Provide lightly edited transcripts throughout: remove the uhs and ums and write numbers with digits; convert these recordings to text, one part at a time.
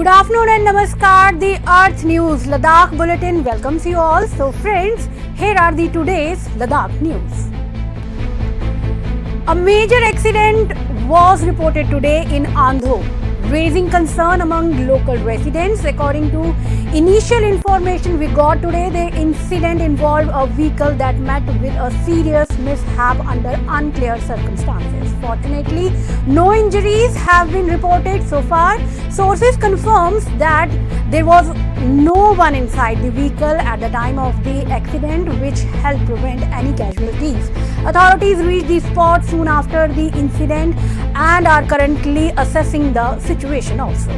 Good afternoon and namaskar. The Earth News Ladakh Bulletin welcomes you all. So friends, here are the today's Ladakh news. A major accident was reported today in Andho, raising concern among local residents. According to initial information we got today, the incident involved a vehicle that met with a serious mishap under unclear circumstances. Fortunately, no injuries have been reported so far. Sources confirms that there was no one inside the vehicle at the time of the accident, which helped prevent any casualties. Authorities reached the spot soon after the incident and are currently assessing the situation also.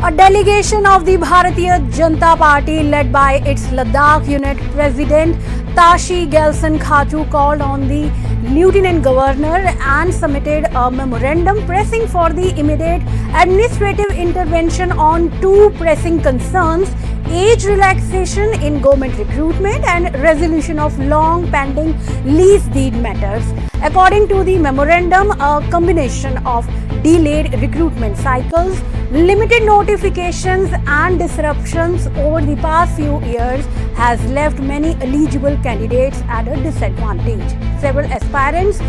A delegation of the Bharatiya Janata Party led by its Ladakh unit president Tashi Gelson Khachu called on the Lieutenant Governor and submitted a memorandum pressing for the immediate administrative intervention on two pressing concerns: age relaxation in government recruitment and resolution of long pending lease deed matters. According to the memorandum, a combination of delayed recruitment cycles, limited notifications and disruptions over the past few years has left many eligible candidates at a disadvantage. Several aspirants,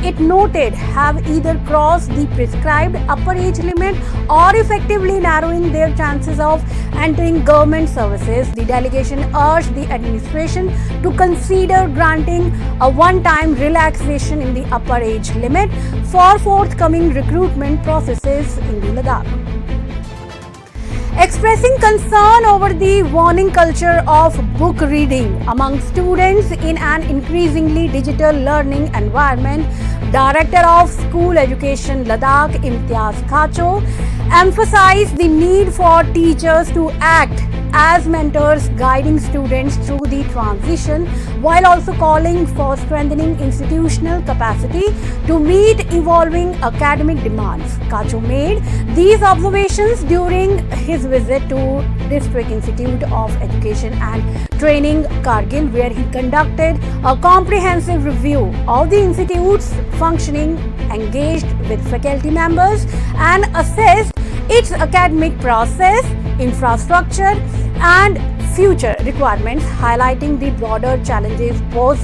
it noted, have either crossed the prescribed upper age limit or effectively narrowing their chances of entering government services. The delegation urged the administration to consider granting a one-time relaxation in the upper age limit for forthcoming recruitment processes in the Ladakh. Expressing concern over the waning culture of book reading among students in an increasingly digital learning environment, Director of School Education Ladakh Imtiaz Khacho emphasized the need for teachers to act as mentors guiding students through the transition, while also calling for strengthening institutional capacity to meet evolving academic demands. Khacho made these observations during his visit to District Institute of Education and Training Kargil, where he conducted a comprehensive review of the institute's functioning, engaged with faculty members and assessed its academic process, infrastructure and future requirements, highlighting the broader challenges posed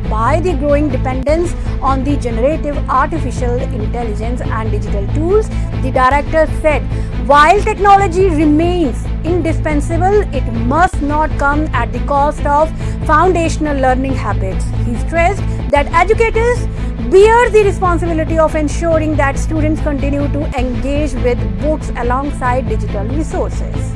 by the growing dependence on the generative artificial intelligence and digital tools. The director said, while technology remains indispensable, it must not come at the cost of foundational learning habits. He stressed that educators bear the responsibility of ensuring that students continue to engage with books alongside digital resources.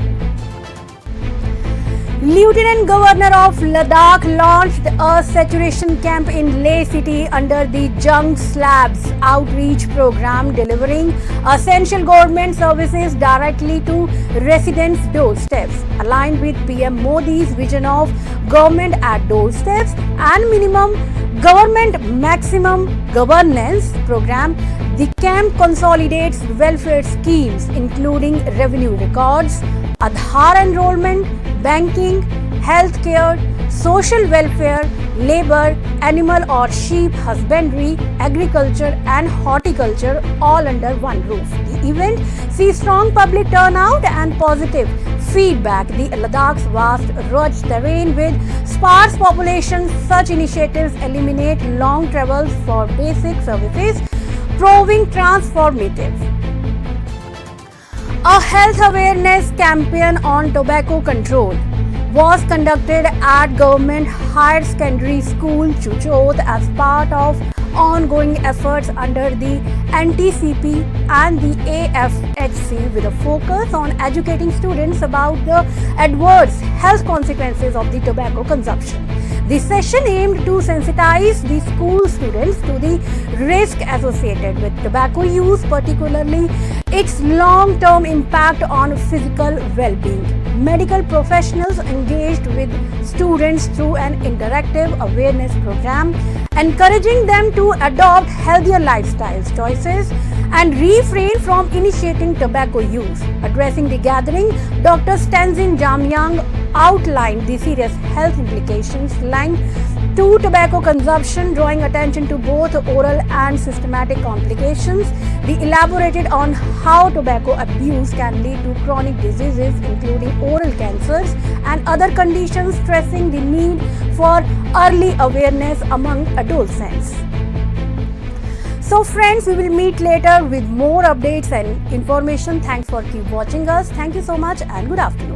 Lieutenant Governor of Ladakh launched a saturation camp in Leh City under the Jung Slabs outreach program, delivering essential government services directly to residents' doorsteps. Aligned with PM Modi's vision of government at doorsteps and minimum government maximum governance program, the camp consolidates welfare schemes including revenue records, Aadhaar enrollment, banking, healthcare, social welfare, labor, animal or sheep husbandry, agriculture and horticulture, all under one roof. The event sees strong public turnout and positive feedback. The Ladakh's vast rugged terrain with sparse population, such initiatives eliminate long travels for basic services, proving transformative. A health awareness campaign on tobacco control was conducted at Government Higher Secondary School Chuchod as part of ongoing efforts under the NTCP and the AFHC, with a focus on educating students about the adverse health consequences of the tobacco consumption. The session aimed to sensitize the school students to the risk associated with tobacco use, particularly its long-term impact on physical well-being. Medical professionals engaged with students through an interactive awareness program, encouraging them to adopt healthier lifestyle choices and refrain from initiating tobacco use. Addressing the gathering, Dr. Tenzin Jamyang outlined the serious health implications linked to tobacco consumption, drawing attention to both oral and systematic complications. We elaborated on how tobacco abuse can lead to chronic diseases, including oral cancers and other conditions, stressing the need for early awareness among adolescents. So friends, we will meet later with more updates and information. Thanks for keep watching us. Thank you so much and good afternoon.